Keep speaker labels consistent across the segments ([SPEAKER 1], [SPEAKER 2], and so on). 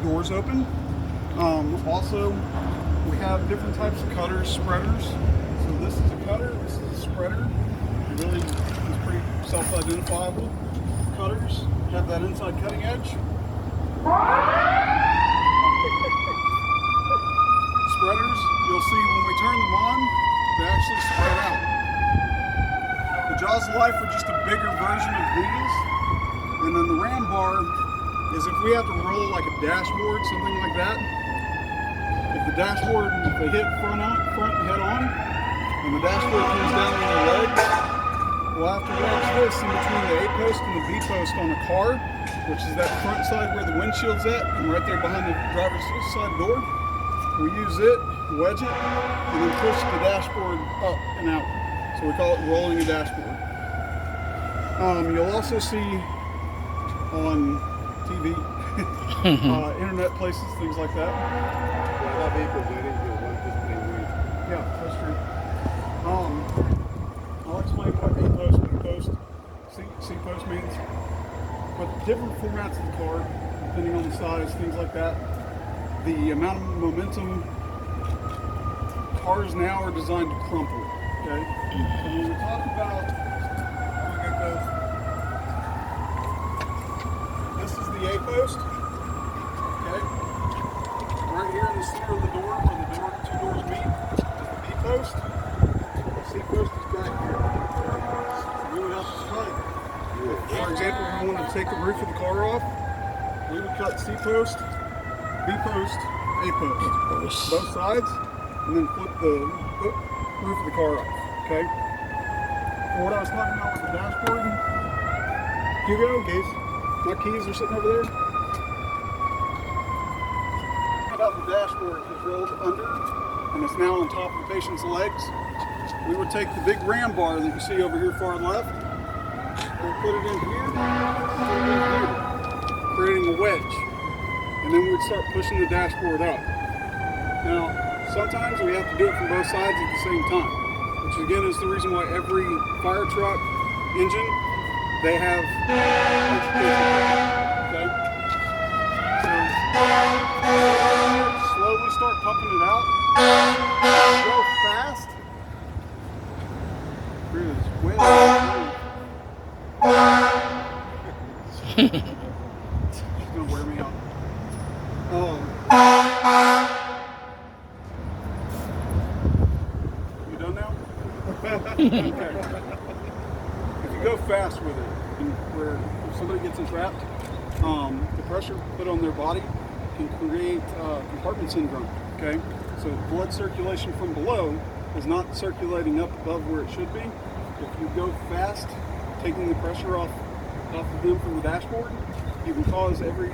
[SPEAKER 1] doors open. Also, we have different types of cutters, spreaders. So this is a cutter, this is a spreader. It really is pretty self-identifiable. Cutters have that inside cutting edge. Spreaders, you'll see when we turn them on, they actually spread out. The Jaws of Life are just a bigger version of these. And then the ram bar is if we have to roll like a dashboard, something like that. If the dashboard, if they hit front head on, and the dashboard comes down on the legs, we'll have to wedge this in between the A post and the B post on a car, which is that front side where the windshield's at, and right there behind the driver's side door. We use it, wedge it, and then push the dashboard up and out. So we call it rolling a dashboard. You'll also see on TV, internet places, things like that. Yeah, that's true. I'll explain what A post, B post, C post means. But different formats of the car, depending on the size, things like that. The amount of momentum, cars now are designed to crumple. Okay. So when we talk about, this is the A post. Okay. Right here in the center of the door, where the two doors meet, is the B post. The C post is back here. So we would have to cut. For example, if we wanted to take the roof of the car off, we would cut C post, B post, A post, both sides, and then flip the roof of the car off. Okay. For what I was talking about with the dashboard, Hugo, my keys are sitting over there. About the dashboard is rolled under, and it's now on top of the patient's legs. We would take the big ram bar that you see over here far left, and put it in here, creating a wedge. And then we'd start pushing the dashboard up. Now, sometimes we have to do it from both sides at the same time, which again is the reason why every fire truck engine, they have okay? So, slowly start pumping it out. Go fast. Through this wind. It's gonna wear me out. You done now? Okay. If you go fast with it, where if somebody gets entrapped, the pressure put on their body can create compartment syndrome. Okay, so blood circulation from below is not circulating up above where it should be. If you go fast, taking the pressure off of them from the dashboard, you can cause every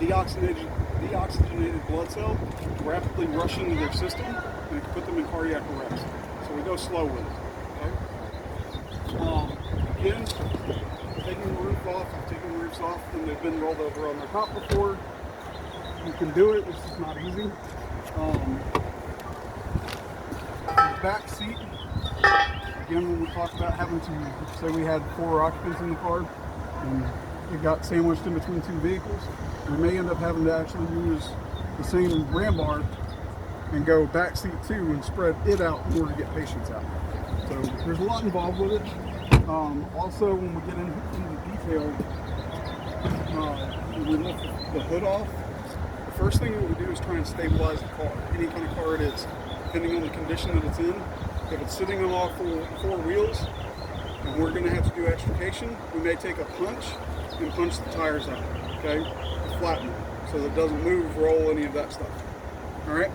[SPEAKER 1] deoxygenated blood cell to rapidly rush into their system, and it can put them in cardiac arrest. So we go slow with it. Okay? Again, taking the roof off, taking the roofs off, and they've been rolled over on their top before. You can do it, it's just not easy. The back seat, again, when we talk about having to, say we had 4 occupants in the car, and it got sandwiched in between 2 vehicles, we may end up having to actually use the same ram bar and go back seat 2 and spread it out in order to get patients out. So there's a lot involved with it. Also, when we get into detail, when we lift the hood off, the first thing that we do is try and stabilize the car, any kind of car it is, depending on the condition that it's in. If it's sitting on all 4 wheels, and we're going to have to do extrication, we may take a punch and punch the tires out, okay, to flatten it, so that it doesn't move, roll, any of that stuff. All right?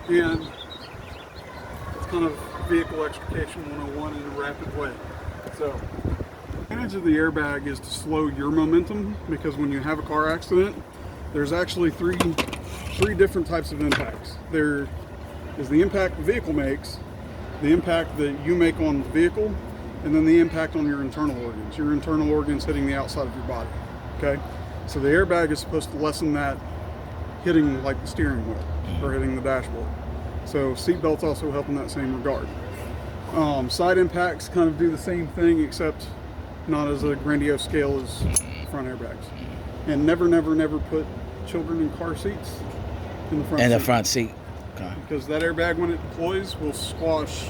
[SPEAKER 1] And it's kind of vehicle extrication 101 in a rapid way. So, the advantage of the airbag is to slow your momentum, because when you have a car accident, there's actually three different types of impacts. There is the impact the vehicle makes, the impact that you make on the vehicle, and then the impact on your internal organs. Your internal organs hitting the outside of your body. Okay? So the airbag is supposed to lessen that hitting like the steering wheel or hitting the dashboard. So seat belts also help in that same regard. Side impacts kind of do the same thing, except not as a grandiose scale as front airbags. And never, never, never put children in car seats in the front
[SPEAKER 2] In
[SPEAKER 1] seat.
[SPEAKER 2] the front seat. Okay.
[SPEAKER 1] Because that airbag, when it deploys, will squash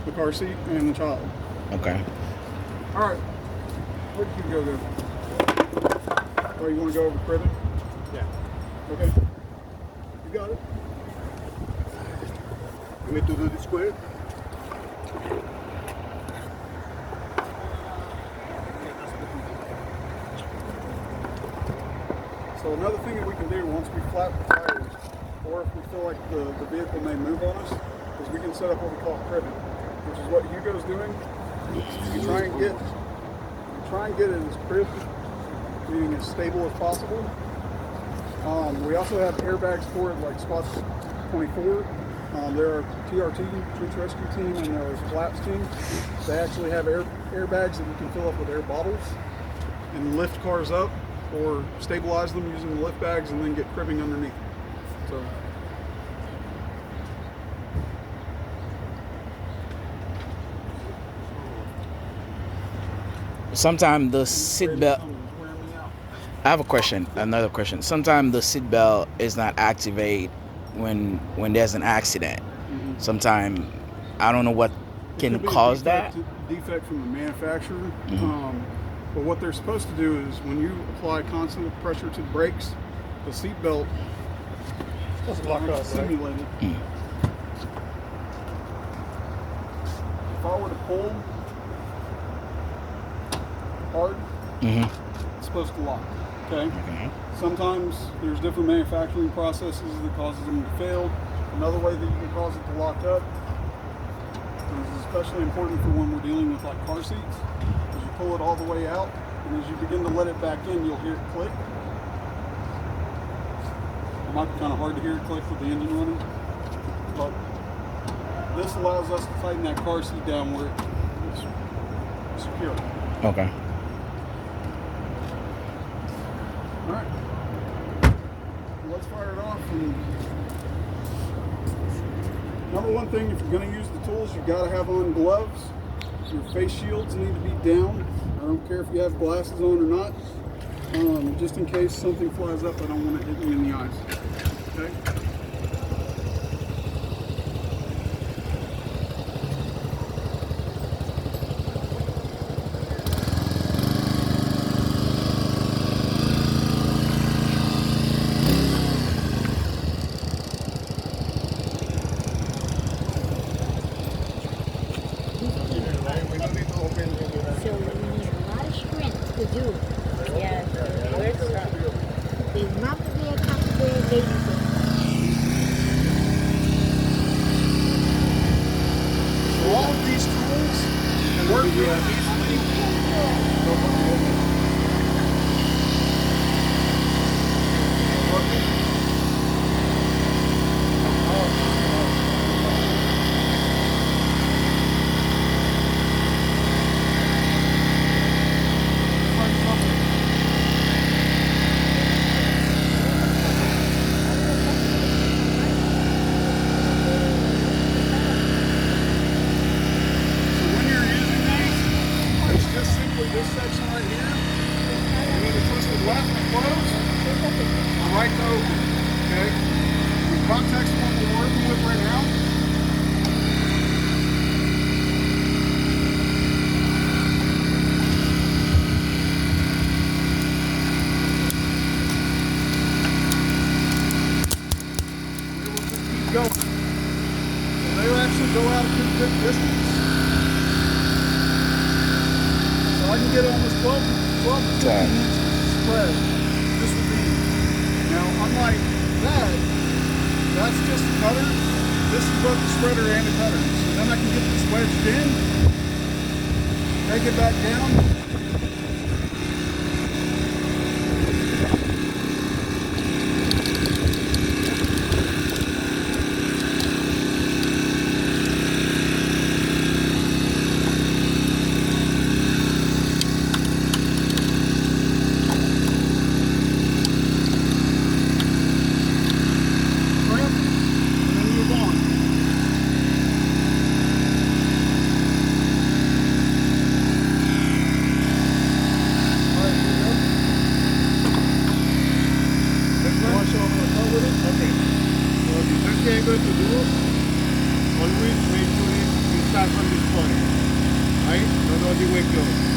[SPEAKER 1] the car seat and the child.
[SPEAKER 2] Okay.
[SPEAKER 1] All right. Where did you go there? Oh, you want to go over cribbing?
[SPEAKER 3] Yeah.
[SPEAKER 1] Okay. You got it.
[SPEAKER 3] You need to do this square?
[SPEAKER 1] So another thing that we can do once we flap the tires, or if we feel like the vehicle may move on us, is we can set up what we call cribbing, which is what Hugo's doing. You try and get it as cribbed, meaning as stable as possible. We also have airbags for it, like Spots 24. There are TRT, Trench Rescue Team, and there's Flaps Team. They actually have airbags that you can fill up with air bottles and lift cars up, or stabilize them using the lift bags and then get cribbing underneath. So.
[SPEAKER 2] Sometimes the seat belt. I have a question. Another question. Sometimes the seat belt is not activated when there's an accident.
[SPEAKER 1] Mm-hmm.
[SPEAKER 2] Sometimes I don't know what can cause that.
[SPEAKER 1] Defect from the manufacturer.
[SPEAKER 2] Mm-hmm.
[SPEAKER 1] But what they're supposed to do is when you apply constant pressure to the brakes, the seat belt
[SPEAKER 3] Just lock up,
[SPEAKER 1] simulated.
[SPEAKER 2] Right? Mm.
[SPEAKER 1] If I were to pull hard,
[SPEAKER 2] Mm-hmm.
[SPEAKER 1] it's supposed to lock. Okay.
[SPEAKER 2] Okay.
[SPEAKER 1] Sometimes there's different manufacturing processes that causes them to fail. Another way that you can cause it to lock up is especially important for when we're dealing with like car seats. Is you pull it all the way out, and as you begin to let it back in, you'll hear it click. It might be kind of hard to hear it click with the engine running, but this allows us to tighten that car seat down where it's secure.
[SPEAKER 2] Okay.
[SPEAKER 1] All right, let's fire it off. And number one thing, if you're going to use the tools, you've got to have on gloves. Your face shields need to be down. I don't care if you have glasses on or not. Just in case something flies up, I don't want it hitting you in the eyes. Okay?
[SPEAKER 4] So we need a lot of strength to do. Yeah. There's not to be a comfortable lady.
[SPEAKER 1] So all of these tools can work real easily. This section right here, you either twist it left to close or right to open. Okay? The context of what we're working with right now. They will just keep going. So they will actually go out a pretty good distance. I can get almost 12 to 15 inches spread just with these. Now, unlike that, that's just a cutter. This is both the spreader and the cutter. So then I can get this wedged in, take it back down.
[SPEAKER 3] put it? Okay. So the first thing I'm going to do, always make sure you start from this point. Right? Not all the way close.